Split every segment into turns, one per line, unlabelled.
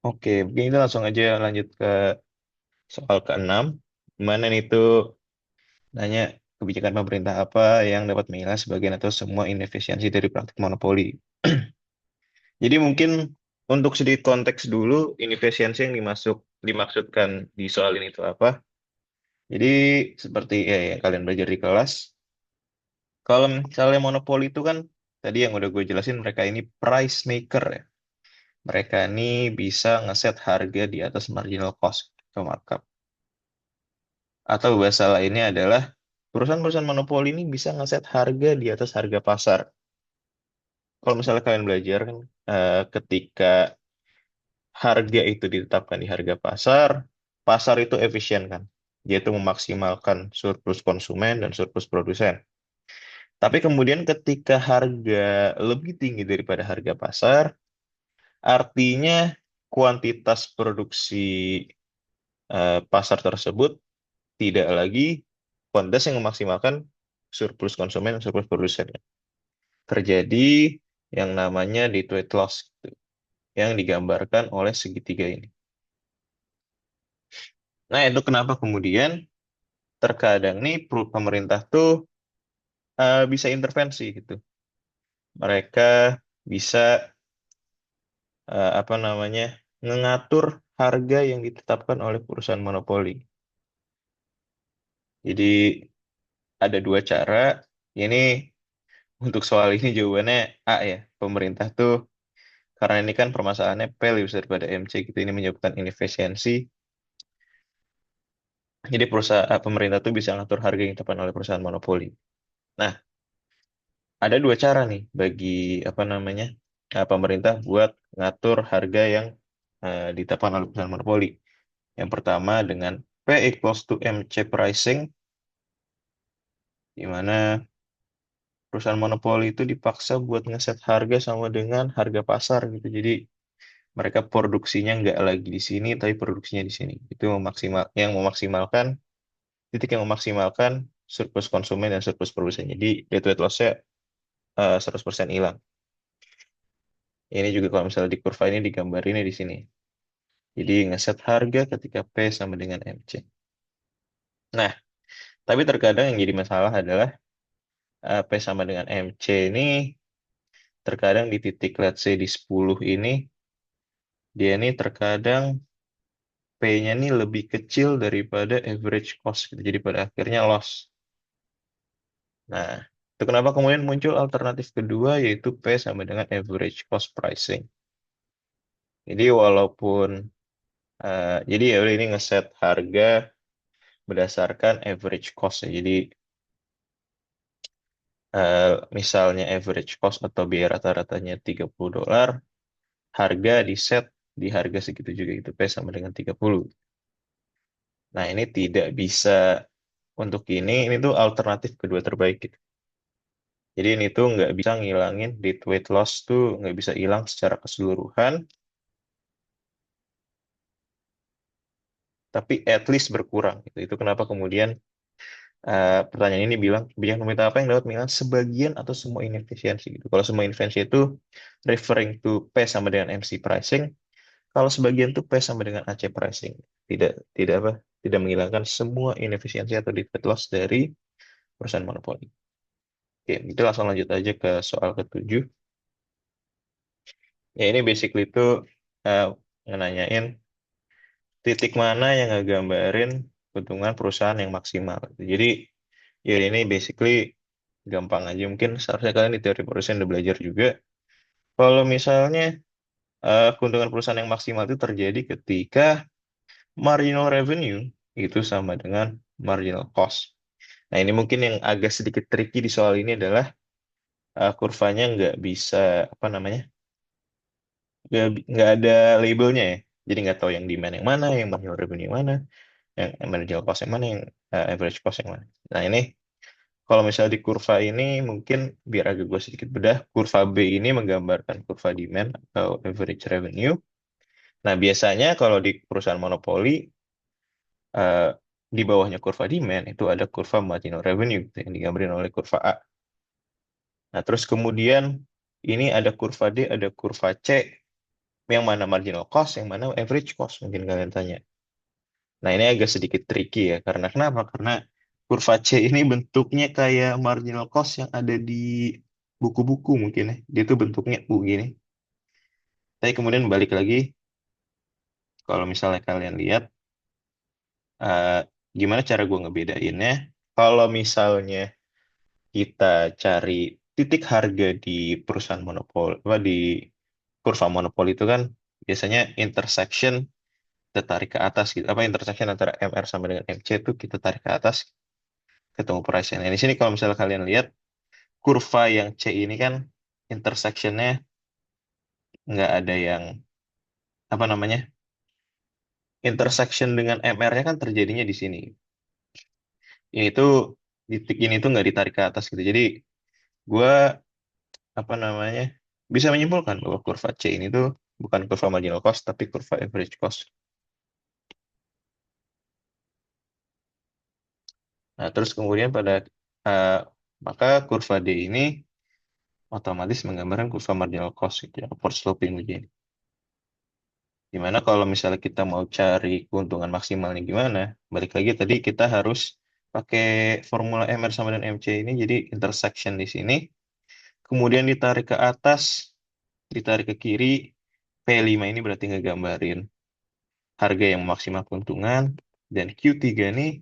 Oke, mungkin kita langsung aja lanjut ke soal ke-6. Mana nih tuh nanya kebijakan pemerintah apa yang dapat menilai sebagian atau semua inefisiensi dari praktik monopoli. Jadi mungkin untuk sedikit konteks dulu, inefisiensi yang dimaksudkan di soal ini itu apa? Jadi seperti yang kalian belajar di kelas, kalau misalnya monopoli itu kan tadi yang udah gue jelasin mereka ini price maker ya. Mereka ini bisa ngeset harga di atas marginal cost atau markup. Atau bahasa lainnya adalah perusahaan-perusahaan monopoli ini bisa ngeset harga di atas harga pasar. Kalau misalnya kalian belajar kan ketika harga itu ditetapkan di harga pasar, pasar itu efisien kan. Dia itu memaksimalkan surplus konsumen dan surplus produsen. Tapi kemudian ketika harga lebih tinggi daripada harga pasar, artinya kuantitas produksi pasar tersebut tidak lagi kuantitas yang memaksimalkan surplus konsumen dan surplus produsen. Terjadi yang namanya dead weight loss gitu, yang digambarkan oleh segitiga ini. Nah, itu kenapa kemudian terkadang nih pemerintah tuh bisa intervensi gitu. Mereka bisa apa namanya mengatur harga yang ditetapkan oleh perusahaan monopoli. Jadi ada dua cara. Ini untuk soal ini jawabannya A ya. Pemerintah tuh karena ini kan permasalahannya P lebih besar daripada MC gitu. Ini menyebabkan inefisiensi. Jadi pemerintah tuh bisa ngatur harga yang ditetapkan oleh perusahaan monopoli. Nah, ada dua cara nih bagi apa namanya pemerintah buat ngatur harga yang ditetapkan oleh perusahaan monopoli. Yang pertama dengan P equals to MC pricing, di mana perusahaan monopoli itu dipaksa buat ngeset harga sama dengan harga pasar gitu. Jadi mereka produksinya nggak lagi di sini, tapi produksinya di sini. Itu memaksimalkan titik yang memaksimalkan surplus konsumen dan surplus produsen. Jadi dead weight loss-nya 100% hilang. Ini juga kalau misalnya di kurva ini digambarinnya di sini. Jadi ngeset harga ketika P sama dengan MC. Nah, tapi terkadang yang jadi masalah adalah P sama dengan MC ini terkadang di titik let's say di 10 ini dia ini terkadang P-nya ini lebih kecil daripada average cost gitu. Jadi pada akhirnya loss. Nah, itu kenapa kemudian muncul alternatif kedua yaitu P sama dengan average cost pricing. Jadi walaupun jadi ya udah ini ngeset harga berdasarkan average cost ya. Jadi eh, misalnya average cost atau biaya rata-ratanya $30, harga di set di harga segitu juga itu P sama dengan 30. Nah, ini tidak bisa untuk ini tuh alternatif kedua terbaik gitu. Jadi ini tuh nggak bisa ngilangin dead weight loss tuh nggak bisa hilang secara keseluruhan, tapi at least berkurang gitu. Itu kenapa kemudian pertanyaan ini bilang kebijakan pemerintah apa yang dapat menghilangkan sebagian atau semua inefisiensi gitu. Kalau semua inefisiensi itu referring to P sama dengan MC pricing, kalau sebagian itu P sama dengan AC pricing. Tidak tidak apa? Tidak menghilangkan semua inefisiensi atau dead weight loss dari perusahaan monopoli. Oke, itu langsung lanjut aja ke soal ke-7. Ya ini basically itu uh, nanyain titik mana yang ngegambarin keuntungan perusahaan yang maksimal. Jadi ya ini basically gampang aja. Mungkin seharusnya kalian di teori perusahaan udah belajar juga. Kalau misalnya keuntungan perusahaan yang maksimal itu terjadi ketika marginal revenue itu sama dengan marginal cost. Nah ini mungkin yang agak sedikit tricky di soal ini adalah kurvanya nggak bisa apa namanya nggak ada labelnya ya. Jadi nggak tahu yang demand yang mana, yang marginal revenue yang mana, yang marginal cost yang mana, yang average cost yang mana. Nah ini kalau misalnya di kurva ini mungkin biar agak gue sedikit bedah, kurva B ini menggambarkan kurva demand atau average revenue. Nah biasanya kalau di perusahaan monopoli eh, di bawahnya kurva demand itu ada kurva marginal revenue gitu, yang digambarin oleh kurva A. Nah terus kemudian ini ada kurva D, ada kurva C. yang mana marginal cost, yang mana average cost, mungkin kalian tanya. Nah, ini agak sedikit tricky ya, karena kenapa? Karena kurva C ini bentuknya kayak marginal cost yang ada di buku-buku mungkin ya. Dia tuh bentuknya begini. Tapi kemudian balik lagi, kalau misalnya kalian lihat, eh, gimana cara gue ngebedainnya? Kalau misalnya kita cari titik harga di perusahaan monopol, apa di kurva monopol itu kan biasanya intersection kita tarik ke atas gitu. Apa intersection antara MR sama dengan MC itu kita tarik ke atas ketemu price. Nah, di sini kalau misalnya kalian lihat kurva yang C ini kan intersectionnya nggak ada yang apa namanya intersection dengan MR-nya kan terjadinya di sini. Ini tuh titik ini tuh nggak ditarik ke atas gitu. Jadi gue apa namanya bisa menyimpulkan bahwa kurva C ini tuh bukan kurva marginal cost tapi kurva average cost. Nah, terus kemudian eh, maka kurva D ini otomatis menggambarkan kurva marginal cost gitu ya, upward sloping begini. Gimana kalau misalnya kita mau cari keuntungan maksimalnya gimana? Balik lagi tadi kita harus pakai formula MR sama dengan MC ini jadi intersection di sini, kemudian ditarik ke atas, ditarik ke kiri, P5 ini berarti ngegambarin harga yang maksimal keuntungan, dan Q3 ini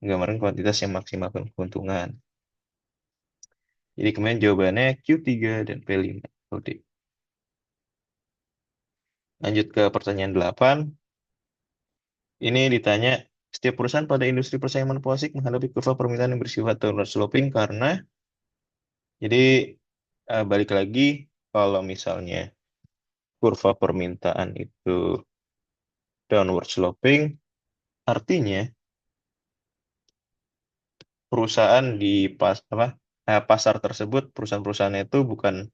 menggambarkan kuantitas yang maksimal keuntungan. Jadi kemudian jawabannya Q3 dan P5. Oke. Lanjut ke pertanyaan 8. Ini ditanya, setiap perusahaan pada industri persaingan monopolistik menghadapi kurva permintaan yang bersifat downward sloping karena, jadi balik lagi, kalau misalnya kurva permintaan itu downward sloping, artinya perusahaan di pasar tersebut, perusahaan-perusahaan itu bukan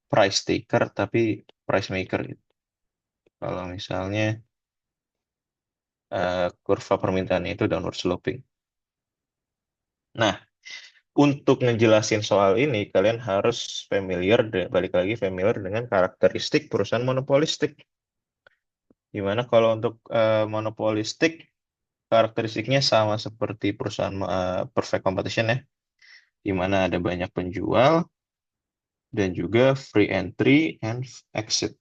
price taker tapi price maker gitu. Kalau misalnya kurva permintaan itu downward sloping. Nah, untuk ngejelasin soal ini, kalian harus balik lagi familiar dengan karakteristik perusahaan monopolistik. Dimana kalau untuk monopolistik, karakteristiknya sama seperti perusahaan perfect competition ya, di mana ada banyak penjual dan juga free entry and exit.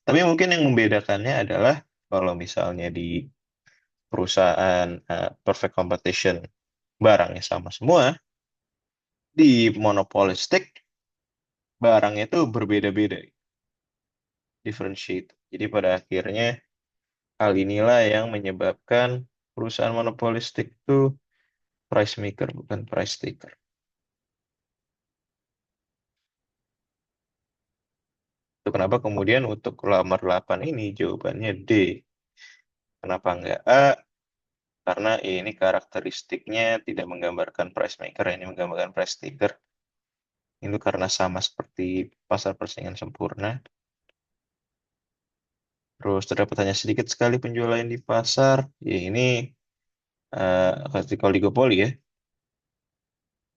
Tapi mungkin yang membedakannya adalah kalau misalnya di perusahaan perfect competition barangnya sama semua, di monopolistik barangnya itu berbeda-beda, differentiate. Jadi pada akhirnya hal inilah yang menyebabkan perusahaan monopolistik itu price maker bukan price taker. Itu kenapa kemudian untuk nomor 8 ini jawabannya D. Kenapa enggak A? Karena ini karakteristiknya tidak menggambarkan price maker, ini menggambarkan price taker. Itu karena sama seperti pasar persaingan sempurna. Terus terdapat hanya sedikit sekali penjual lain di pasar. Ya ini kalau oligopoli ya.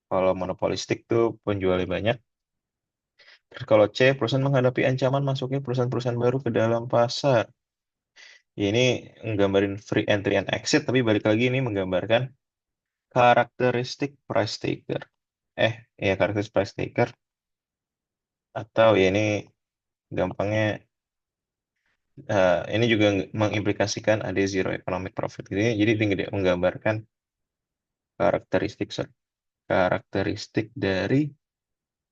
Kalau monopolistik tuh penjualnya banyak. Terus kalau C, perusahaan menghadapi ancaman masuknya perusahaan-perusahaan baru ke dalam pasar. Ya, ini menggambarin free entry and exit, tapi balik lagi ini menggambarkan karakteristik price taker. Ya karakteristik price taker. Atau ya ini gampangnya, ini juga mengimplikasikan ada zero economic profit. Jadi ini menggambarkan karakteristik karakteristik dari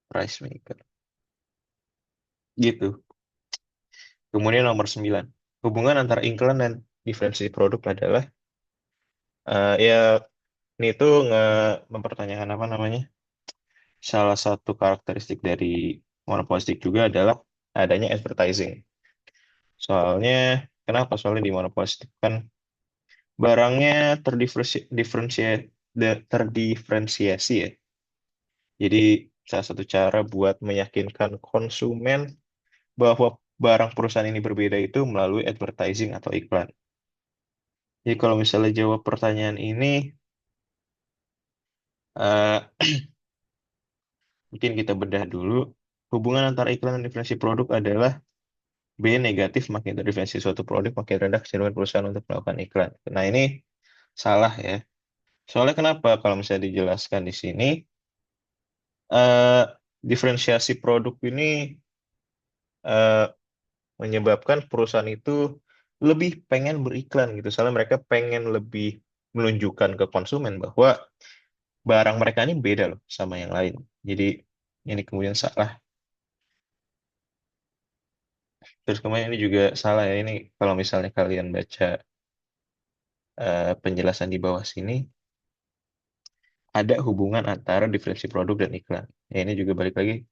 price maker. Gitu. Kemudian nomor 9. Hubungan antara iklan dan diferensiasi produk adalah ya ini tuh mempertanyakan apa namanya? Salah satu karakteristik dari monopolistik juga adalah adanya advertising. Soalnya kenapa? Soalnya di monopolistik kan barangnya terdiferensiasi ya. Jadi salah satu cara buat meyakinkan konsumen bahwa barang perusahaan ini berbeda itu melalui advertising atau iklan. Jadi kalau misalnya jawab pertanyaan ini, eh, mungkin kita bedah dulu. Hubungan antara iklan dan diferensiasi produk adalah B negatif, makin terdifferensiasi suatu produk, makin rendah kecenderungan perusahaan untuk melakukan iklan. Nah, ini salah ya. Soalnya kenapa? Kalau misalnya dijelaskan di sini, eh, diferensiasi produk ini eh, menyebabkan perusahaan itu lebih pengen beriklan gitu. Soalnya mereka pengen lebih menunjukkan ke konsumen bahwa barang mereka ini beda loh sama yang lain. Jadi ini kemudian salah. Terus kemudian ini juga salah ya. Ini kalau misalnya kalian baca penjelasan di bawah sini, ada hubungan antara diferensi produk dan iklan. Ya, ini juga balik lagi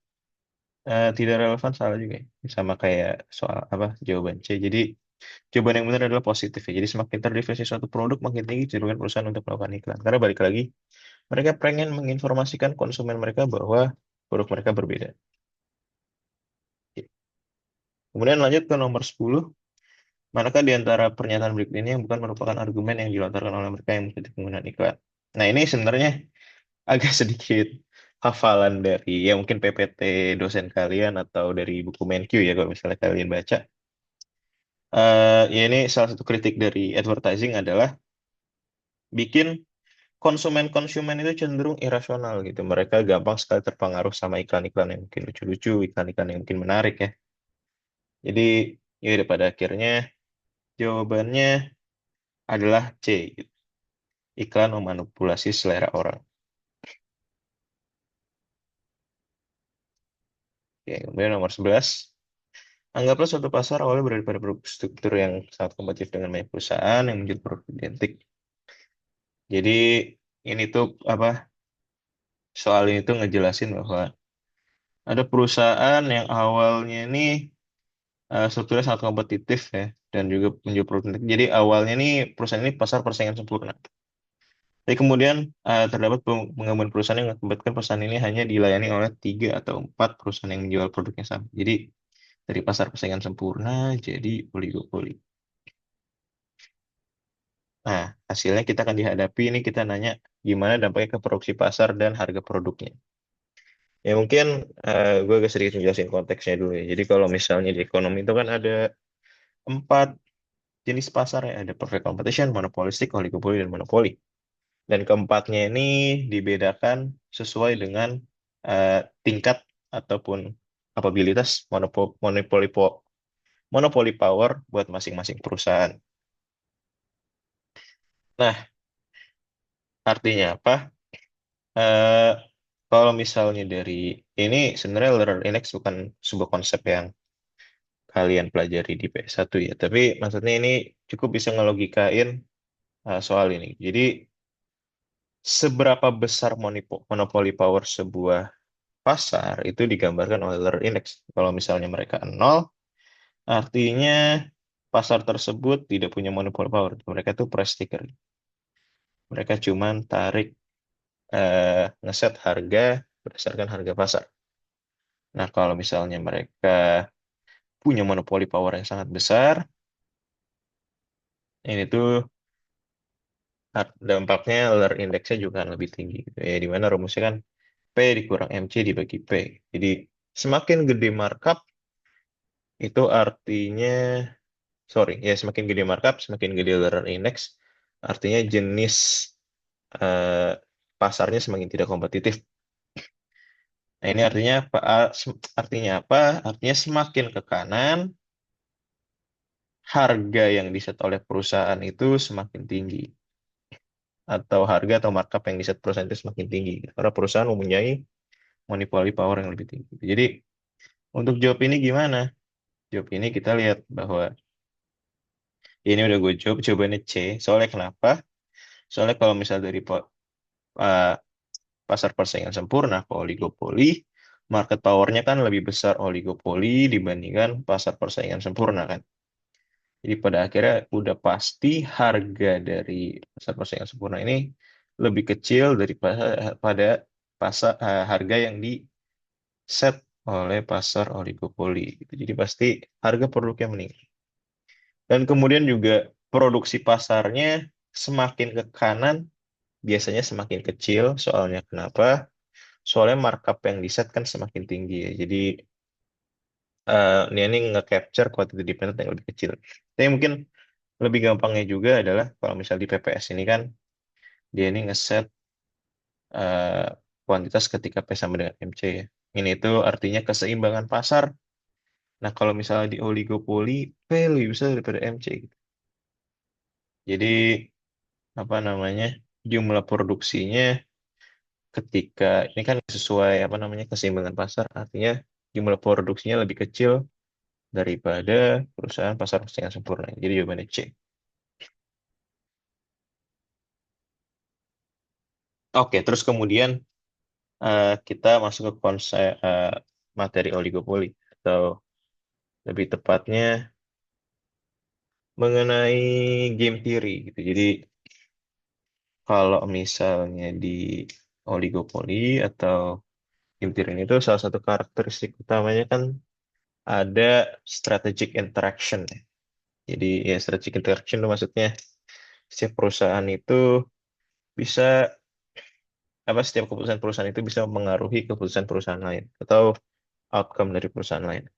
tidak relevan, salah juga ya. Sama kayak soal apa jawaban C. Jadi jawaban yang benar adalah positif ya. Jadi semakin terdiferensiasi suatu produk, makin tinggi cenderungan perusahaan untuk melakukan iklan. Karena balik lagi, mereka pengen menginformasikan konsumen mereka bahwa produk mereka berbeda. Kemudian lanjut ke nomor 10. Manakah di antara pernyataan berikut ini yang bukan merupakan argumen yang dilontarkan oleh mereka yang mengkritik penggunaan iklan? Nah, ini sebenarnya agak sedikit hafalan dari ya mungkin PPT dosen kalian atau dari buku MenQ ya kalau misalnya kalian baca. Ya ini salah satu kritik dari advertising adalah bikin konsumen-konsumen itu cenderung irasional gitu. Mereka gampang sekali terpengaruh sama iklan-iklan yang mungkin lucu-lucu, iklan-iklan yang mungkin menarik ya. Jadi ya udah pada akhirnya jawabannya adalah C gitu. Iklan memanipulasi selera orang. Oke, kemudian nomor 11. Anggaplah suatu pasar awalnya berada pada struktur yang sangat kompetitif dengan banyak perusahaan yang menjual produk identik. Jadi ini tuh apa soal ini tuh ngejelasin bahwa ada perusahaan yang awalnya ini strukturnya sangat kompetitif ya dan juga menjual produk identik. Jadi awalnya nih perusahaan ini pasar persaingan sempurna. Tapi kemudian terdapat pengembangan perusahaan yang mengakibatkan perusahaan ini hanya dilayani oleh 3 atau 4 perusahaan yang menjual produknya sama. Jadi dari pasar persaingan sempurna jadi oligopoli. Nah, hasilnya kita akan dihadapi ini kita nanya gimana dampaknya ke produksi pasar dan harga produknya. Ya mungkin gue agak sedikit menjelaskan konteksnya dulu ya. Jadi kalau misalnya di ekonomi itu kan ada 4 jenis pasar ya. Ada perfect competition, monopolistik, oligopoli, dan monopoli. Dan keempatnya ini dibedakan sesuai dengan tingkat ataupun kapabilitas monopoli power buat masing-masing perusahaan. Nah, artinya apa? Eh, Kalau misalnya dari ini sebenarnya learner index bukan sebuah konsep yang kalian pelajari di PS1 ya, tapi maksudnya ini cukup bisa ngelogikain soal ini. Jadi seberapa besar monopoli power sebuah pasar itu digambarkan oleh learner index. Kalau misalnya mereka nol, artinya pasar tersebut tidak punya monopoli power. Mereka tuh price taker. Mereka cuman tarik ngeset harga berdasarkan harga pasar. Nah, kalau misalnya mereka punya monopoli power yang sangat besar, ini tuh dampaknya Euler indeksnya juga akan lebih tinggi gitu ya. Di mana rumusnya kan P dikurang MC dibagi P. Jadi semakin gede markup itu artinya sorry ya semakin gede markup semakin gede Euler index artinya jenis eh, pasarnya semakin tidak kompetitif. Nah, ini artinya apa? Artinya apa? Artinya semakin ke kanan harga yang diset oleh perusahaan itu semakin tinggi atau harga atau markup yang diset perusahaan itu semakin tinggi karena perusahaan mempunyai monopoli power yang lebih tinggi. Jadi untuk jawab ini gimana? Jawab ini kita lihat bahwa ini udah gue jawab jawabannya C. Soalnya kenapa? Soalnya kalau misal dari uh, pasar persaingan sempurna ke oligopoli, market powernya kan lebih besar oligopoli dibandingkan pasar persaingan sempurna kan. Jadi pada akhirnya udah pasti harga dari pasar persaingan sempurna ini lebih kecil daripada pada pasar harga yang di set oleh pasar oligopoli gitu. Jadi pasti harga produknya meningkat. Dan kemudian juga produksi pasarnya semakin ke kanan biasanya semakin kecil. Soalnya kenapa? Soalnya markup yang di set kan semakin tinggi ya. Jadi Dia ini nge-capture quantity dependent yang lebih kecil. Tapi mungkin lebih gampangnya juga adalah kalau misal di PPS ini kan dia ini ngeset eh, kuantitas ketika P sama dengan MC ya. Ini itu artinya keseimbangan pasar. Nah, kalau misalnya di oligopoli, P lebih besar daripada MC gitu. Jadi, apa namanya, jumlah produksinya ketika ini kan sesuai apa namanya keseimbangan pasar, artinya jumlah produksinya lebih kecil daripada perusahaan pasar yang sempurna. Jadi jawabannya C. Oke, terus kemudian kita masuk ke konsep materi oligopoli atau lebih tepatnya mengenai game theory gitu. Jadi kalau misalnya di oligopoli atau game theory ini tuh salah satu karakteristik utamanya kan ada strategic interaction ya. Jadi ya strategic interaction itu maksudnya setiap perusahaan itu bisa apa setiap keputusan perusahaan itu bisa mengaruhi keputusan perusahaan lain atau outcome dari perusahaan lain.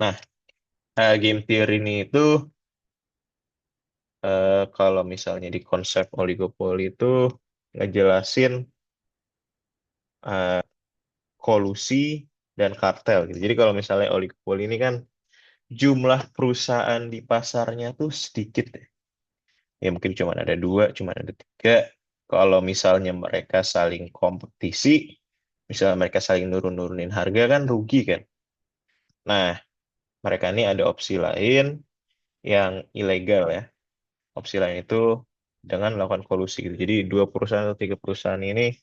Nah, game theory ini itu kalau misalnya di konsep oligopoli itu ngejelasin eh, kolusi dan kartel gitu. Jadi kalau misalnya oligopoli ini kan jumlah perusahaan di pasarnya tuh sedikit ya. Ya mungkin cuma ada dua, cuma ada tiga. Kalau misalnya mereka saling kompetisi, misalnya mereka saling nurun-nurunin harga kan rugi kan. Nah, mereka ini ada opsi lain yang ilegal ya. Opsi lain itu dengan melakukan kolusi gitu. Jadi dua perusahaan atau tiga perusahaan ini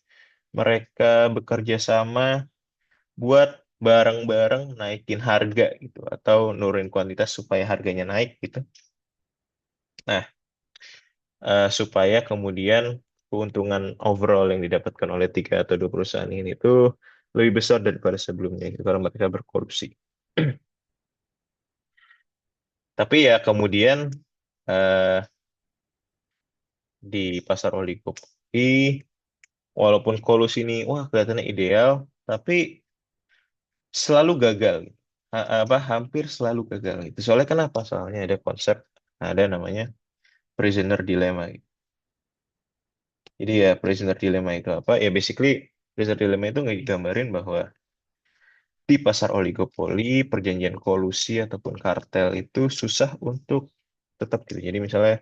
mereka bekerja sama buat bareng-bareng naikin harga gitu atau nurunin kuantitas supaya harganya naik gitu. Nah, supaya kemudian keuntungan overall yang didapatkan oleh tiga atau dua perusahaan ini itu lebih besar daripada sebelumnya gitu, kalau mereka berkorupsi. Tapi ya kemudian eh, di pasar oligopoli, walaupun kolusi ini wah kelihatannya ideal, tapi selalu gagal. Apa hampir selalu gagal gitu. Soalnya kenapa? Soalnya ada konsep ada namanya prisoner dilemma gitu. Jadi ya prisoner dilemma itu apa? Ya basically prisoner dilemma itu nggak digambarin bahwa di pasar oligopoli, perjanjian kolusi ataupun kartel itu susah untuk tetap gitu. Jadi misalnya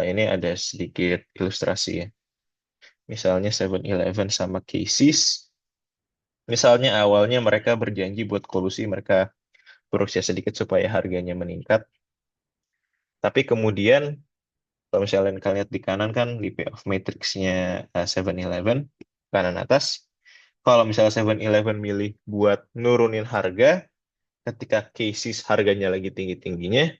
ini ada sedikit ilustrasi ya. Misalnya 7-Eleven sama Casey's. Misalnya awalnya mereka berjanji buat kolusi, mereka berusaha sedikit supaya harganya meningkat. Tapi kemudian kalau misalnya kalian lihat di kanan kan di payoff matrix-nya 7-Eleven, kanan atas. Kalau misalnya 7-Eleven milih buat nurunin harga, ketika cases harganya lagi tinggi-tingginya,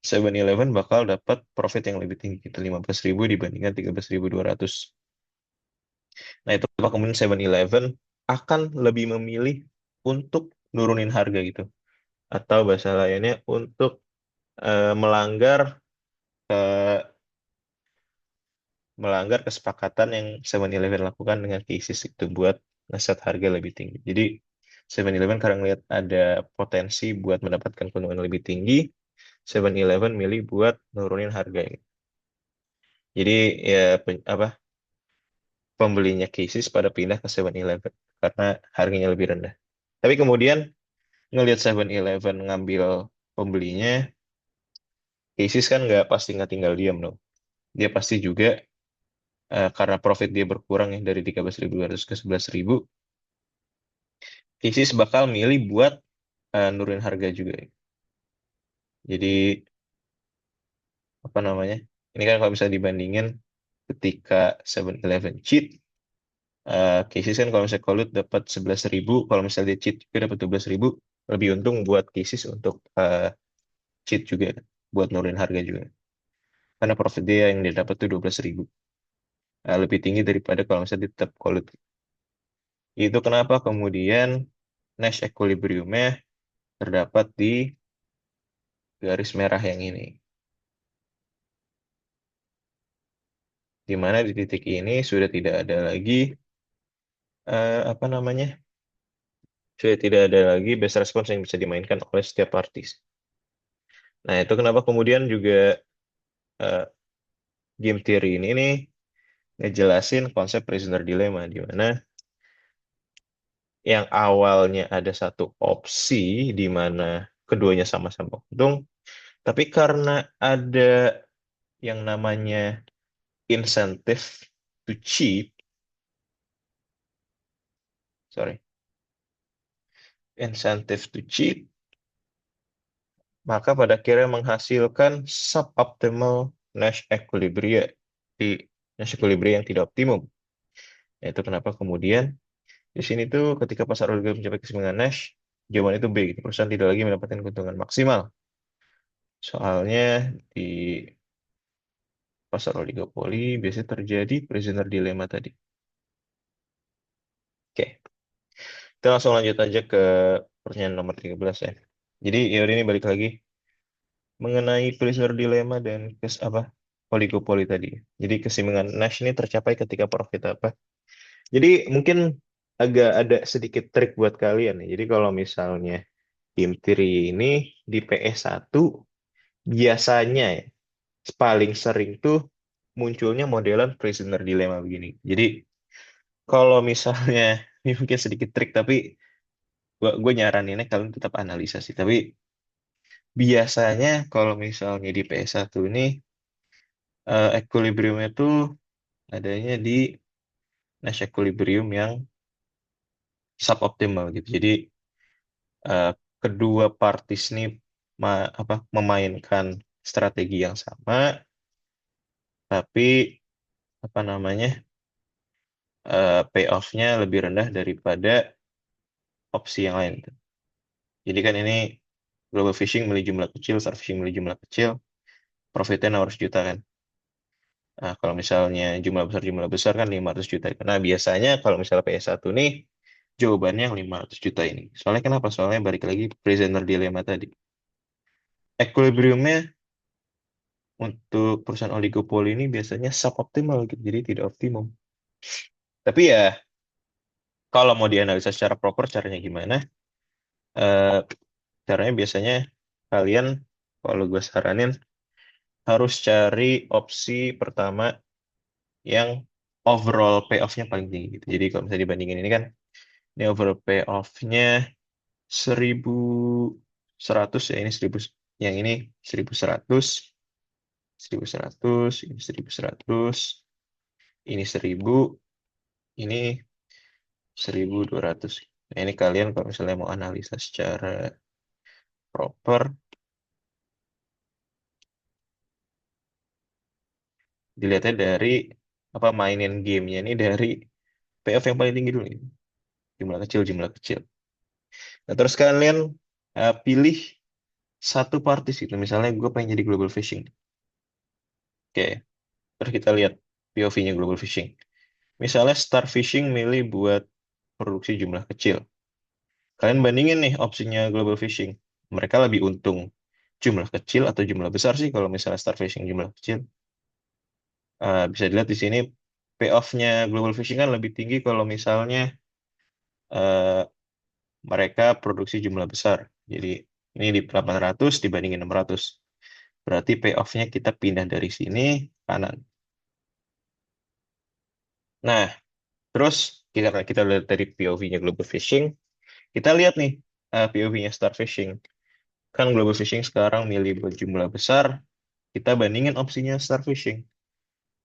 7-Eleven bakal dapat profit yang lebih tinggi, gitu 15.000 dibandingkan 13.200. Nah, itu apa kemudian 7-Eleven akan lebih memilih untuk nurunin harga gitu. Atau bahasa lainnya untuk melanggar eh, melanggar kesepakatan yang 7-Eleven lakukan dengan Casey's itu buat ngeset harga lebih tinggi. Jadi 7-Eleven karena ngeliat ada potensi buat mendapatkan keuntungan lebih tinggi, 7-Eleven milih buat nurunin harga ini. Jadi ya apa pembelinya Casey's pada pindah ke 7-Eleven karena harganya lebih rendah. Tapi kemudian ngelihat 7-Eleven ngambil pembelinya, Casey's kan nggak tinggal diam dong. Dia pasti juga karena profit dia berkurang ya dari 13.200 ke 11.000, Isis bakal milih buat nurunin harga juga. Jadi apa namanya? Ini kan kalau bisa dibandingin ketika 7-Eleven cheat, Casey's kan kalau misalnya Colut dapat 11.000, kalau misalnya dia cheat juga dapat 12.000, lebih untung buat Casey's untuk cheat juga, buat nurunin harga juga. Karena profit dia yang dia dapat tuh 12.000. Lebih tinggi daripada kalau misalnya dia tetap Colut. Itu kenapa kemudian Nash equilibriumnya terdapat di garis merah yang ini. Di mana di titik ini sudah tidak ada lagi apa namanya? Sudah tidak ada lagi best response yang bisa dimainkan oleh setiap parties. Nah, itu kenapa kemudian juga eh, game theory ini nih ngejelasin konsep prisoner dilemma di mana yang awalnya ada satu opsi di mana keduanya sama-sama untung, tapi karena ada yang namanya incentive to cheat, sorry, incentive to cheat, maka pada akhirnya menghasilkan suboptimal Nash equilibria di Nash equilibria yang tidak optimum. Itu kenapa kemudian di sini tuh ketika pasar organ mencapai keseimbangan Nash, jawaban itu B, gitu. Perusahaan tidak lagi mendapatkan keuntungan maksimal. Soalnya di pasar oligopoli biasanya terjadi prisoner dilemma tadi. Oke, kita langsung lanjut aja ke pertanyaan nomor 13 ya. Jadi ya udah ini balik lagi mengenai prisoner dilemma dan apa oligopoli tadi. Jadi keseimbangan Nash ini tercapai ketika profit apa? Jadi mungkin agak ada sedikit trik buat kalian nih. Jadi kalau misalnya game theory ini di PS1 biasanya ya, paling sering tuh munculnya modelan prisoner dilemma begini. Jadi kalau misalnya ini mungkin sedikit trik tapi gue nyaraninnya kalian tetap analisa sih. Tapi biasanya kalau misalnya di PS1 ini equilibriumnya tuh adanya di Nash equilibrium yang suboptimal gitu. Jadi eh, kedua parties ini memainkan strategi yang sama, tapi apa namanya payoff-nya lebih rendah daripada opsi yang lain. Jadi kan ini global fishing milih jumlah kecil, star fishing milih jumlah kecil, profitnya 600 juta kan. Nah, kalau misalnya jumlah besar kan 500 juta. Nah, biasanya kalau misalnya PS1 nih, jawabannya yang 500 juta ini. Soalnya kenapa? Soalnya balik lagi prisoner dilemma tadi. Equilibriumnya untuk perusahaan oligopoli ini biasanya suboptimal gitu, jadi tidak optimum. Tapi ya, kalau mau dianalisa secara proper, caranya gimana? Eh, caranya biasanya kalian, kalau gue saranin, harus cari opsi pertama yang overall payoff-nya paling tinggi gitu. Jadi kalau misalnya dibandingin ini kan, ini overall payoff-nya 1.100 ya, ini 1000, yang ini 1.100, 1.100, ini 1.100, ini 1.000, ini 1.200. Nah, ini kalian kalau misalnya mau analisa secara proper, dilihatnya dari apa mainin gamenya ini dari payoff yang paling tinggi dulu nih. Jumlah kecil, jumlah kecil. Nah, terus kalian pilih satu parties gitu. Misalnya gue pengen jadi global fishing. Oke, terus kita lihat POV-nya global fishing. Misalnya Star Fishing milih buat produksi jumlah kecil. Kalian bandingin nih opsinya global fishing. Mereka lebih untung jumlah kecil atau jumlah besar sih kalau misalnya Star Fishing jumlah kecil. Bisa dilihat di sini payoff-nya global fishing kan lebih tinggi kalau misalnya eh, mereka produksi jumlah besar. Jadi ini di 800 dibandingin 600. Berarti payoff-nya kita pindah dari sini kanan. Nah, terus kita lihat dari POV-nya global fishing, kita lihat nih POV-nya Star Fishing. Kan global fishing sekarang milih buat jumlah besar, kita bandingin opsinya Star Fishing.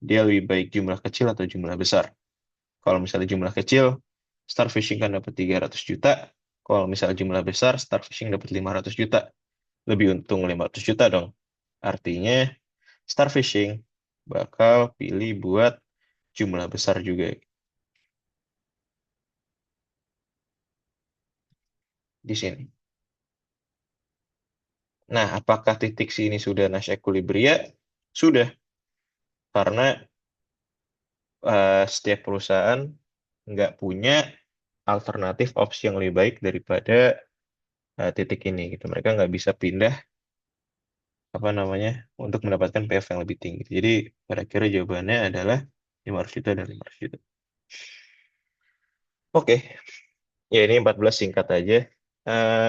Dia lebih baik jumlah kecil atau jumlah besar. Kalau misalnya jumlah kecil, Star Fishing kan dapat 300 juta. Kalau misalnya jumlah besar, Star Fishing dapat 500 juta. Lebih untung 500 juta dong. Artinya, Star Fishing bakal pilih buat jumlah besar juga di sini. Nah, apakah titik sini sudah Nash equilibria? Sudah, karena setiap perusahaan nggak punya alternatif opsi yang lebih baik daripada titik ini gitu. Mereka nggak bisa pindah apa namanya untuk mendapatkan PF yang lebih tinggi. Jadi pada akhirnya jawabannya adalah 500 juta dan 500 juta. Oke, Ya ini 14 singkat aja.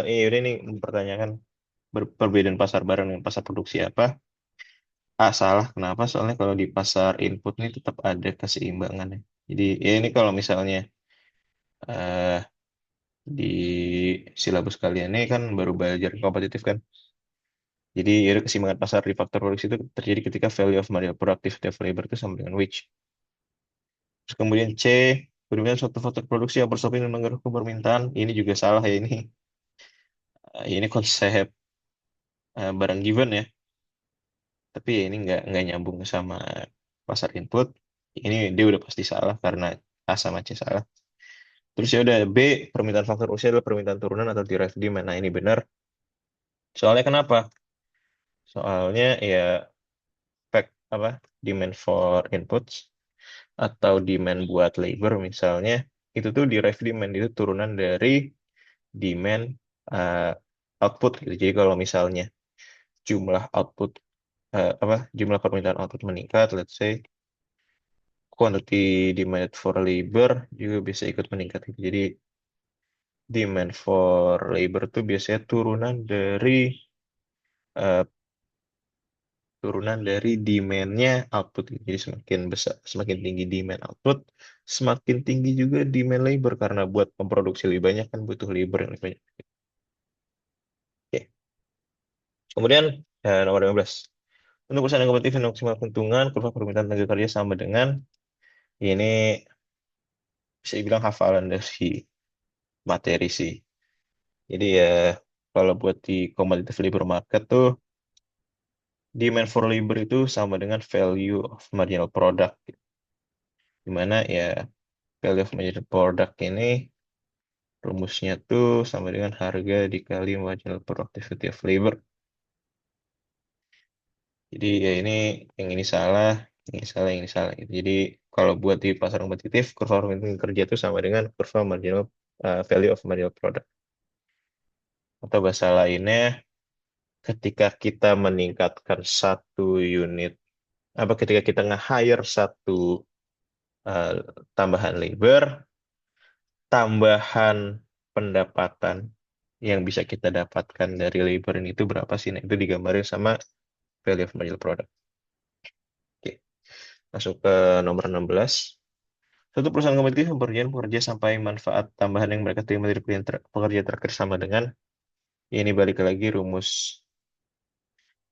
Ini nih mempertanyakan perbedaan pasar barang dan pasar produksi apa? Salah. Kenapa? Soalnya kalau di pasar input ini tetap ada keseimbangannya. Jadi ya ini kalau misalnya eh, di silabus kalian ini kan baru belajar kompetitif kan. Jadi ya keseimbangan pasar di faktor produksi itu terjadi ketika value of material productivity of labor itu sama dengan wage. Terus kemudian C, kemudian suatu faktor produksi yang bersopin dan mengganggu permintaan. Ini juga salah ya ini. Ini konsep barang given ya. Tapi ya ini nggak nyambung sama pasar input. Ini dia udah pasti salah karena A sama C salah. Terus ya udah B, permintaan faktor usia adalah permintaan turunan atau derived demand. Nah ini benar. Soalnya kenapa? Soalnya ya fact apa demand for inputs atau demand buat labor misalnya itu tuh derived demand itu turunan dari demand uh, output gitu. Jadi kalau misalnya jumlah output jumlah permintaan output meningkat, let's say quantity demanded for labor juga bisa ikut meningkat gitu. Jadi demand for labor tuh biasanya eh, turunan dari demand-nya output gitu. Jadi semakin besar, semakin tinggi demand output, semakin tinggi juga demand labor karena buat memproduksi lebih banyak kan butuh labor yang lebih banyak. Oke. Kemudian nomor 15. Untuk perusahaan yang kompetitif dan maksimal keuntungan, kurva permintaan tenaga kerja sama dengan ini bisa dibilang hafalan dari materi sih. Jadi ya kalau buat di competitive labor market tuh demand for labor itu sama dengan value of marginal product. Dimana ya value of marginal product ini rumusnya tuh sama dengan harga dikali marginal productivity of labor. Jadi ya ini yang ini salah, yang ini salah, yang ini salah gitu. Jadi kalau buat di pasar kompetitif, kurva permintaan kerja itu sama dengan kurva marginal value of marginal product. Atau bahasa lainnya, ketika kita meningkatkan satu unit, ketika kita nge-hire satu eh, tambahan labor, tambahan pendapatan yang bisa kita dapatkan dari labor ini itu berapa sih? Nah, itu digambarin sama value of marginal product. Oke, masuk ke nomor 16. Suatu perusahaan kompetitif memperoleh pekerja sampai manfaat tambahan yang mereka terima dari pekerja terakhir sama dengan, ya ini balik lagi rumus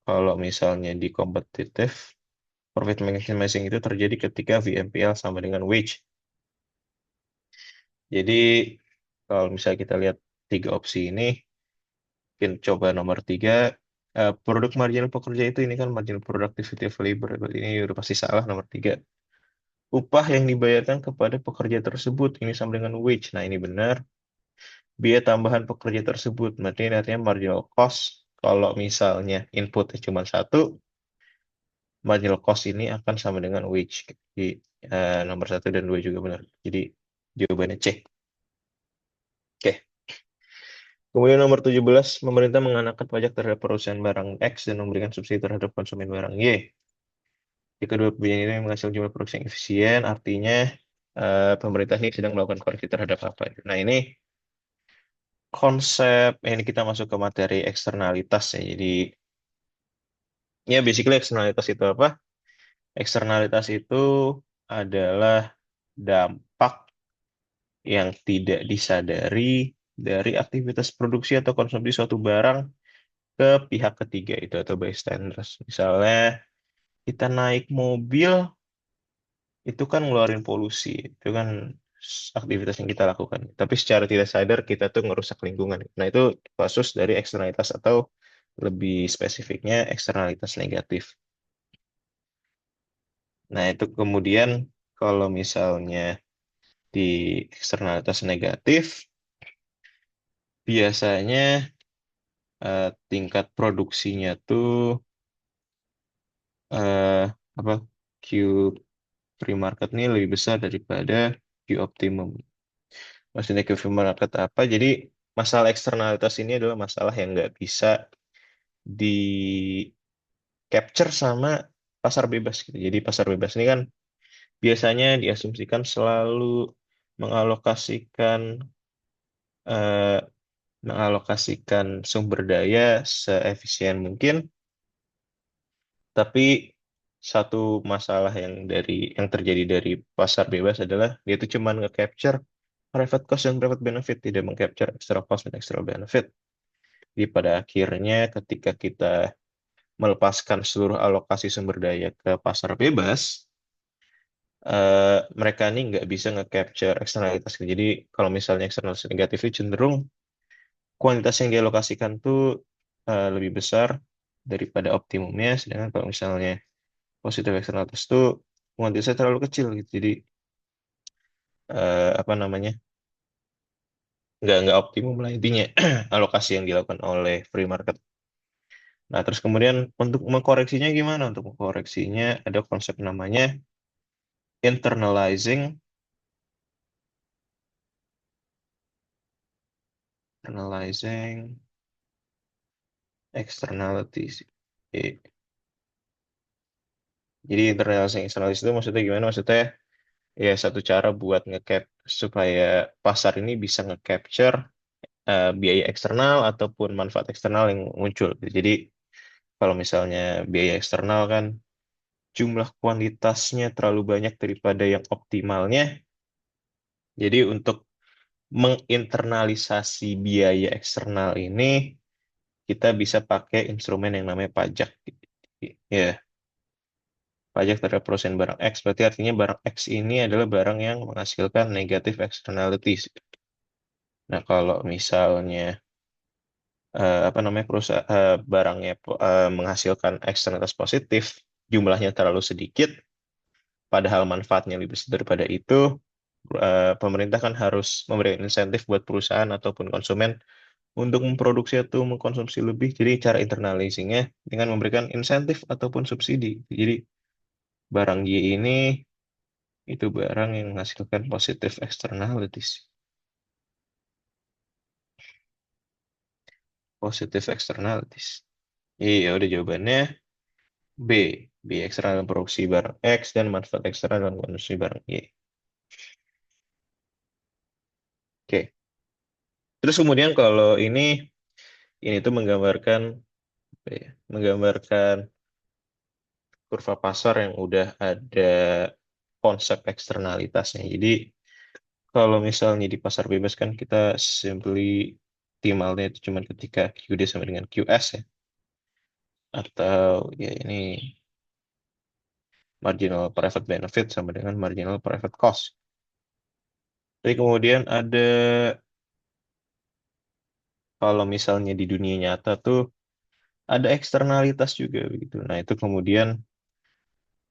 kalau misalnya di kompetitif, profit maximizing itu terjadi ketika VMPL sama dengan wage. Jadi kalau misalnya kita lihat tiga opsi ini, mungkin coba nomor tiga, produk marginal pekerja itu ini kan marginal productivity of labor. Berarti ini udah pasti salah nomor tiga. Upah yang dibayarkan kepada pekerja tersebut ini sama dengan wage. Nah ini benar. Biaya tambahan pekerja tersebut, berarti ini artinya marginal cost. Kalau misalnya inputnya cuma satu, marginal cost ini akan sama dengan wage. Jadi nomor satu dan dua juga benar. Jadi jawabannya C. Oke. Kemudian nomor 17, pemerintah mengenakan pajak terhadap perusahaan barang X dan memberikan subsidi terhadap konsumen barang Y. Jika kedua pilihan ini menghasilkan jumlah produksi yang efisien, artinya pemerintah ini sedang melakukan koreksi terhadap apa. Nah ini konsep, ini kita masuk ke materi eksternalitas ya. Jadi ya basically eksternalitas itu apa? Eksternalitas itu adalah dampak yang tidak disadari dari aktivitas produksi atau konsumsi suatu barang ke pihak ketiga itu atau bystanders. Misalnya kita naik mobil itu kan ngeluarin polusi, itu kan aktivitas yang kita lakukan. Tapi secara tidak sadar kita tuh ngerusak lingkungan. Nah itu kasus dari eksternalitas atau lebih spesifiknya eksternalitas negatif. Nah itu kemudian kalau misalnya di eksternalitas negatif, biasanya tingkat produksinya tuh eh, apa Q free market ini lebih besar daripada Q optimum. Maksudnya Q free market apa? Jadi masalah eksternalitas ini adalah masalah yang nggak bisa di capture sama pasar bebas gitu. Jadi pasar bebas ini kan biasanya diasumsikan selalu mengalokasikan eh, mengalokasikan sumber daya seefisien mungkin, tapi satu masalah yang terjadi dari pasar bebas adalah dia itu cuma nge-capture private cost dan private benefit, tidak meng-capture extra cost dan extra benefit. Jadi pada akhirnya ketika kita melepaskan seluruh alokasi sumber daya ke pasar bebas, mereka ini nggak bisa nge-capture eksternalitas. Jadi kalau misalnya eksternalitas negatif itu cenderung kuantitas yang dialokasikan tuh lebih besar daripada optimumnya, sedangkan kalau misalnya positif eksternalitas tuh kuantitasnya terlalu kecil gitu. Jadi apa namanya, nggak optimum lah intinya alokasi yang dilakukan oleh free market. Nah, terus kemudian untuk mengkoreksinya gimana? Untuk mengkoreksinya ada konsep namanya internalizing internalizing externalities. Oke. Jadi internalizing externalities itu maksudnya gimana? Maksudnya ya satu cara buat nge-cap supaya pasar ini bisa nge-capture biaya eksternal ataupun manfaat eksternal yang muncul. Jadi kalau misalnya biaya eksternal kan jumlah kuantitasnya terlalu banyak daripada yang optimalnya. Jadi untuk menginternalisasi biaya eksternal ini kita bisa pakai instrumen yang namanya pajak. Ya, pajak terhadap perusahaan barang X berarti artinya barang X ini adalah barang yang menghasilkan negatif externalities. Nah, kalau misalnya apa namanya perusahaan barangnya menghasilkan eksternalitas positif, jumlahnya terlalu sedikit, padahal manfaatnya lebih besar daripada itu, pemerintah kan harus memberikan insentif buat perusahaan ataupun konsumen untuk memproduksi atau mengkonsumsi lebih. Jadi cara internalizingnya dengan memberikan insentif ataupun subsidi. Jadi barang Y ini itu barang yang menghasilkan positive externalities. Positive externalities. Iya, udah jawabannya B. B eksternal dalam produksi barang X dan manfaat eksternal dalam konsumsi barang Y. Oke. Terus kemudian kalau ini tuh menggambarkan apa ya, menggambarkan kurva pasar yang udah ada konsep eksternalitasnya. Jadi kalau misalnya di pasar bebas kan kita simply optimalnya itu cuma ketika QD sama dengan QS ya. Atau ya ini marginal private benefit sama dengan marginal private cost. Tapi kemudian ada kalau misalnya di dunia nyata tuh ada eksternalitas juga begitu. Nah, itu kemudian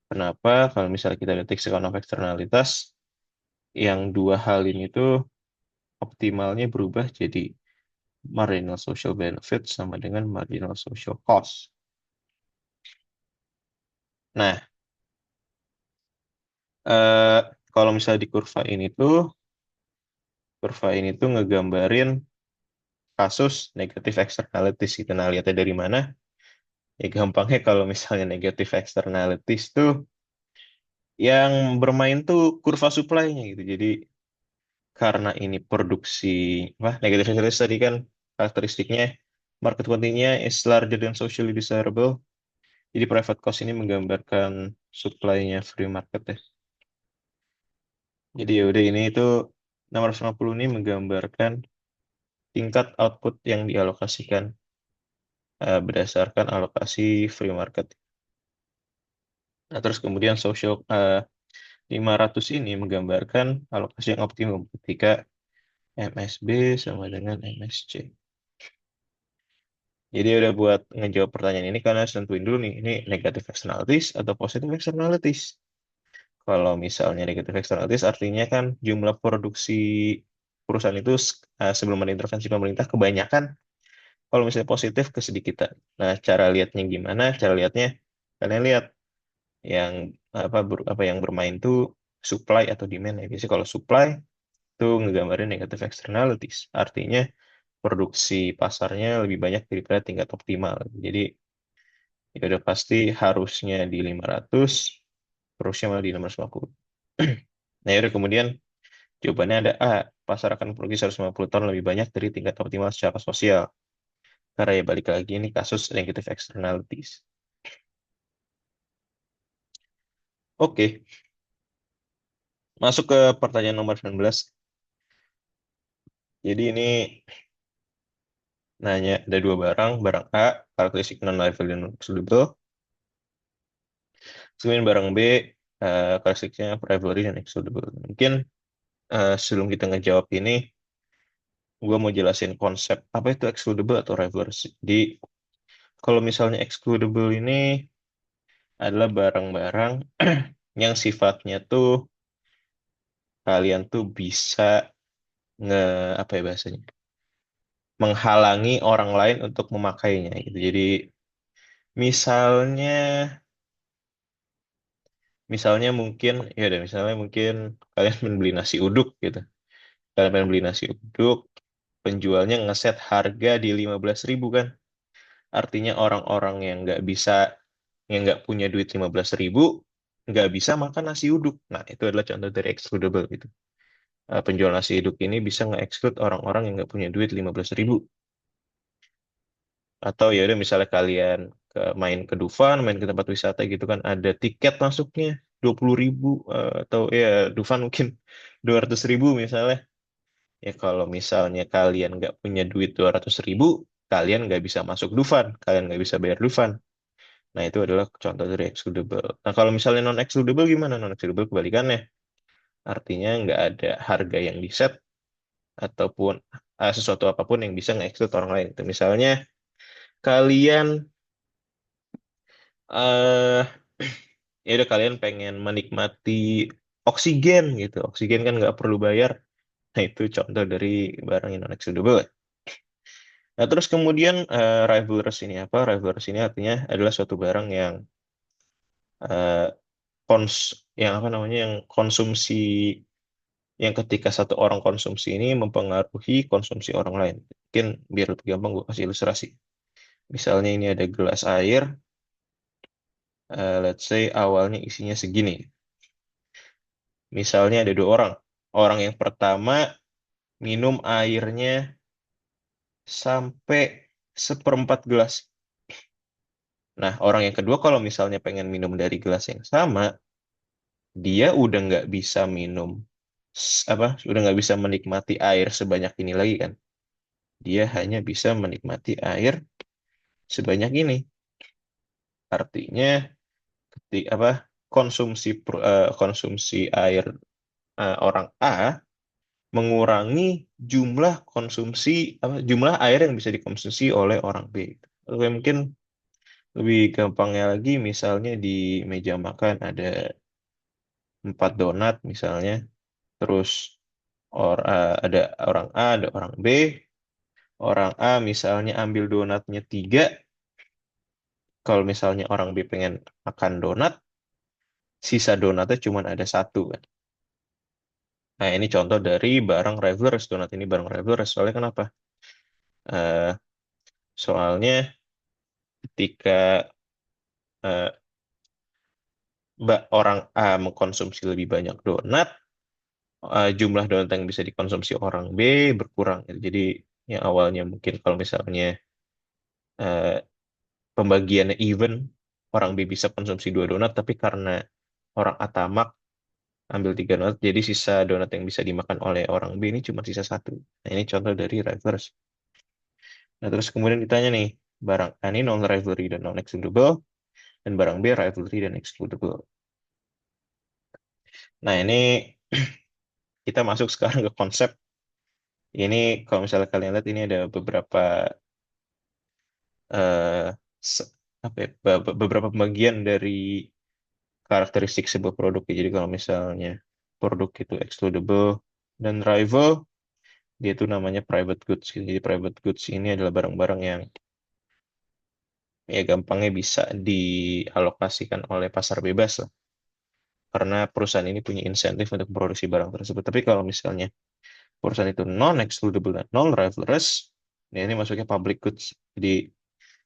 kenapa kalau misalnya kita lihat lexicon of eksternalitas yang dua hal ini tuh optimalnya berubah jadi marginal social benefit sama dengan marginal social cost. Nah, eh, kalau misalnya di kurva ini tuh ngegambarin kasus negatif externalities gitu. Nah, lihatnya dari mana? Ya gampangnya kalau misalnya negatif externalities tuh yang bermain tuh kurva supply-nya gitu. Jadi karena ini produksi negatif externalities tadi kan karakteristiknya market quantity-nya is larger than socially desirable. Jadi private cost ini menggambarkan supply-nya free market ya. Jadi ya udah ini itu 650 ini menggambarkan tingkat output yang dialokasikan berdasarkan alokasi free market. Nah, terus kemudian 500 ini menggambarkan alokasi yang optimum ketika MSB sama dengan MSC. Jadi udah buat ngejawab pertanyaan ini karena harus tentuin dulu nih, ini negative externalities atau positive externalities. Kalau misalnya negative externalities artinya kan jumlah produksi perusahaan itu sebelum ada intervensi pemerintah kebanyakan. Kalau misalnya positif kesedikitan. Nah, cara lihatnya gimana? Cara lihatnya kalian lihat yang apa yang bermain tuh supply atau demand ya. Biasanya kalau supply itu ngegambarin negative externalities. Artinya produksi pasarnya lebih banyak daripada tingkat optimal. Jadi ya udah pasti harusnya di 500, terusnya malah di 650. Nah, ya udah kemudian Jawabannya ada A. Pasar akan produksi 150 ton lebih banyak dari tingkat optimal secara sosial. Karena ya balik lagi ini kasus negative externalities. Oke, masuk ke pertanyaan nomor 19. Jadi ini nanya ada dua barang. Barang A, karakteristik non-livable dan non-excludable. Kemudian barang B, karakteristiknya rivalry dan excludable. Mungkin sebelum kita ngejawab ini, gue mau jelasin konsep apa itu excludable atau rivalry. Jadi kalau misalnya excludable ini adalah barang-barang yang sifatnya tuh kalian tuh bisa nge apa ya bahasanya, menghalangi orang lain untuk memakainya gitu. Jadi misalnya misalnya mungkin ya udah misalnya mungkin kalian beli nasi uduk gitu. Kalian pengen beli nasi uduk, penjualnya ngeset harga di 15.000 kan. Artinya orang-orang yang nggak punya duit 15.000 nggak bisa makan nasi uduk. Nah, itu adalah contoh dari excludable gitu. Penjual nasi uduk ini bisa nge-exclude orang-orang yang nggak punya duit 15.000. Atau ya udah misalnya kalian main ke Dufan, main ke tempat wisata gitu kan, ada tiket masuknya 20.000, atau ya Dufan mungkin 200.000 misalnya. Ya kalau misalnya kalian nggak punya duit 200.000, kalian nggak bisa masuk Dufan, kalian nggak bisa bayar Dufan. Nah itu adalah contoh dari excludable. Nah kalau misalnya non-excludable gimana? Non-excludable kebalikannya. Artinya nggak ada harga yang di set ataupun sesuatu apapun yang bisa nge-exclude orang lain. Itu misalnya kalian eh ya udah kalian pengen menikmati oksigen gitu. Oksigen kan nggak perlu bayar. Nah itu contoh dari barang yang non-excludable. Nah, terus kemudian rivalrous ini apa? Rivalrous ini artinya adalah suatu barang yang eh, kons yang apa namanya yang konsumsi yang ketika satu orang konsumsi ini mempengaruhi konsumsi orang lain. Mungkin biar lebih gampang gue kasih ilustrasi. Misalnya ini ada gelas air, let's say awalnya isinya segini. Misalnya ada dua orang. Orang yang pertama minum airnya sampai seperempat gelas. Nah, orang yang kedua kalau misalnya pengen minum dari gelas yang sama, dia udah nggak bisa minum apa udah nggak bisa menikmati air sebanyak ini lagi kan dia hanya bisa menikmati air sebanyak ini artinya apa konsumsi air orang A mengurangi jumlah air yang bisa dikonsumsi oleh orang B. Oke, mungkin lebih gampangnya lagi misalnya di meja makan ada 4 donat misalnya terus ada orang A, ada orang B. Orang A misalnya ambil donatnya 3, kalau misalnya orang B pengen makan donat, sisa donatnya cuma ada satu kan. Nah ini contoh dari barang reverse, donat ini barang reverse. Soalnya kenapa? Eh, soalnya ketika eh, orang A mengkonsumsi lebih banyak donat, jumlah donat yang bisa dikonsumsi orang B berkurang. Jadi yang awalnya mungkin kalau misalnya eh, pembagiannya even, orang B bisa konsumsi 2 donat, tapi karena orang A tamak ambil 3 donat, jadi sisa donat yang bisa dimakan oleh orang B ini cuma sisa satu. Nah, ini contoh dari reverse. Nah, terus kemudian ditanya nih, barang A ini non-rivalry dan non-excludable, dan barang B rivalry dan excludable. Nah, ini kita masuk sekarang ke konsep. Ini kalau misalnya kalian lihat ini ada beberapa eh, apa ya, beberapa pembagian dari karakteristik sebuah produk. Jadi kalau misalnya produk itu excludable dan rival, dia itu namanya private goods gitu. Jadi private goods ini adalah barang-barang yang ya gampangnya bisa dialokasikan oleh pasar bebas lah. Karena perusahaan ini punya insentif untuk memproduksi barang tersebut. Tapi kalau misalnya perusahaan itu non-excludable dan non-rivalrous, ya ini masuknya public goods. Jadi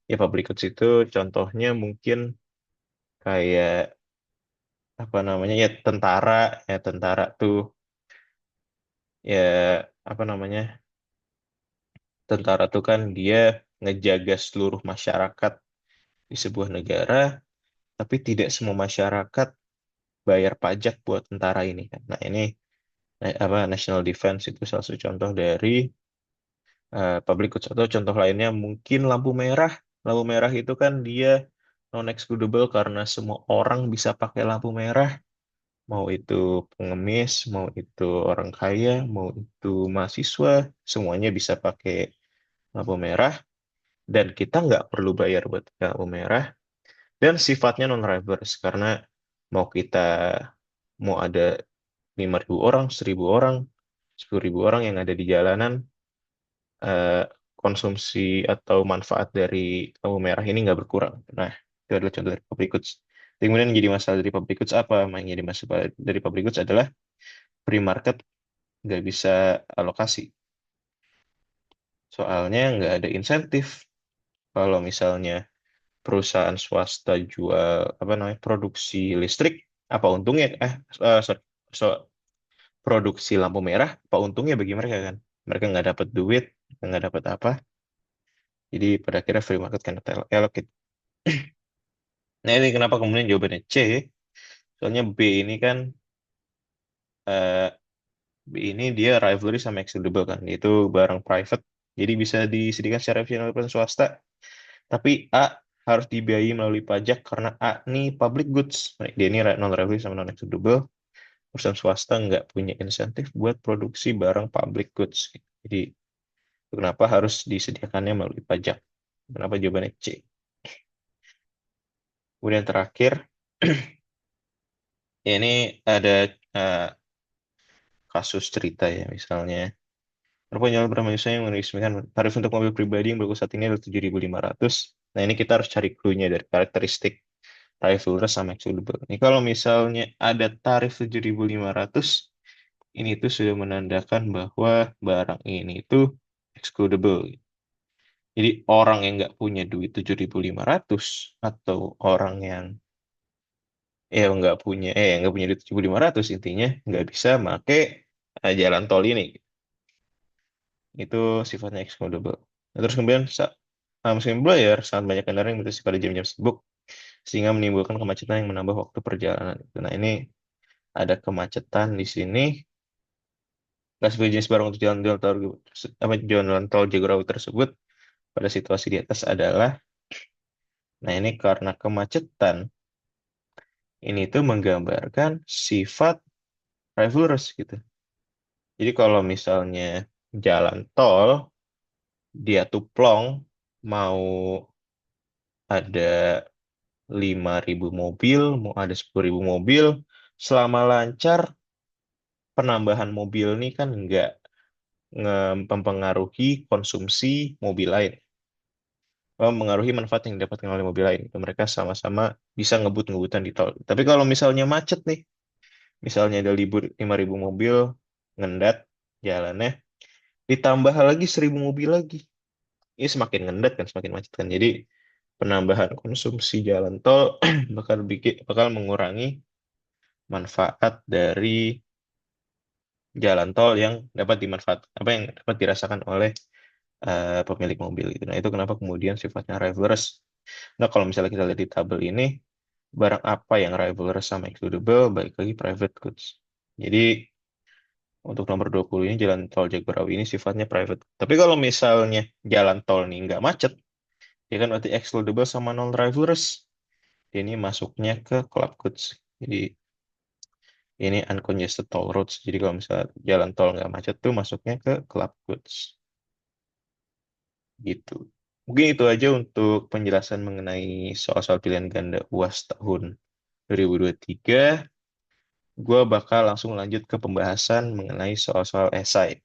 ya public goods itu contohnya mungkin kayak apa namanya ya tentara tuh Ya, apa namanya, tentara tuh kan dia ngejaga seluruh masyarakat di sebuah negara, tapi tidak semua masyarakat bayar pajak buat tentara ini kan. Nah, ini apa National Defense itu salah satu contoh dari public goods, atau contoh lainnya mungkin lampu merah. Lampu merah itu kan dia non excludable karena semua orang bisa pakai lampu merah, mau itu pengemis, mau itu orang kaya, mau itu mahasiswa, semuanya bisa pakai lampu merah dan kita nggak perlu bayar buat lampu merah, dan sifatnya non reverse karena mau kita mau ada 5.000 orang, 1.000 orang, 10.000 orang yang ada di jalanan, eh, konsumsi atau manfaat dari lampu merah ini nggak berkurang. Nah, itu adalah contoh dari public goods. Kemudian yang jadi masalah dari public goods apa? Yang jadi masalah dari public goods adalah free market nggak bisa alokasi. Soalnya nggak ada insentif. Kalau misalnya perusahaan swasta jual apa namanya produksi listrik, apa untungnya? Sorry, so, produksi lampu merah, apa untungnya bagi mereka kan? Mereka nggak dapat duit, nggak dapat apa. Jadi pada akhirnya free market kan allocate. Nah ini kenapa kemudian jawabannya C? Soalnya B ini kan eh, B ini dia rivalry sama excludable kan, itu barang private. Jadi bisa disediakan secara efisien oleh perusahaan swasta. Tapi A harus dibiayai melalui pajak karena A nih public goods. Dia ini non-revenue sama non-excludable. Perusahaan swasta nggak punya insentif buat produksi barang public goods. Jadi itu kenapa harus disediakannya melalui pajak. Kenapa jawabannya C. Kemudian terakhir, ya ini ada eh, kasus cerita ya. Misalnya, perpanjangan permanen yang meresmikan tarif untuk mobil pribadi yang berlaku saat ini adalah 7.500. Nah ini kita harus cari clue-nya dari karakteristik tarif lurus sama excludable. Ini kalau misalnya ada tarif 7.500, ini tuh sudah menandakan bahwa barang ini itu excludable. Jadi orang yang nggak punya duit 7.500 atau orang yang nggak punya duit 7.500 intinya nggak bisa make jalan tol ini. Itu sifatnya excludable. Nah, terus kemudian meski berlayar, sangat banyak kendaraan yang berhenti pada jam-jam sibuk sehingga menimbulkan kemacetan yang menambah waktu perjalanan. Nah, ini ada kemacetan di sini. Sebagai jenis barang untuk jalan tol jalan tol Jagorawi tersebut pada situasi di atas adalah, nah ini karena kemacetan ini tuh menggambarkan sifat driverless gitu. Jadi kalau misalnya jalan tol dia tuh plong, mau ada 5.000 mobil, mau ada 10.000 mobil, selama lancar penambahan mobil ini kan nggak mempengaruhi konsumsi mobil lain, mengaruhi manfaat yang didapatkan oleh mobil lain. Mereka sama-sama bisa ngebut-ngebutan di tol. Tapi kalau misalnya macet nih, misalnya ada 5.000 mobil ngendat jalannya, ditambah lagi 1.000 mobil lagi. Ini semakin ngendat kan, semakin macet kan. Jadi penambahan konsumsi jalan tol bakal mengurangi manfaat dari jalan tol yang dapat apa yang dapat dirasakan oleh pemilik mobil gitu. Nah, itu kenapa kemudian sifatnya rivalrous. Nah, kalau misalnya kita lihat di tabel ini, barang apa yang rivalrous sama excludable, balik lagi private goods. Jadi, untuk nomor 20 ini jalan tol Jagorawi ini sifatnya private. Tapi kalau misalnya jalan tol ini nggak macet, ya kan berarti excludable sama non-rivalrous. Ini masuknya ke club goods. Jadi, ini uncongested toll roads. Jadi kalau misalnya jalan tol nggak macet tuh masuknya ke club goods. Gitu. Mungkin itu aja untuk penjelasan mengenai soal-soal pilihan ganda UAS tahun 2023. Gue bakal langsung lanjut ke pembahasan mengenai soal-soal esai.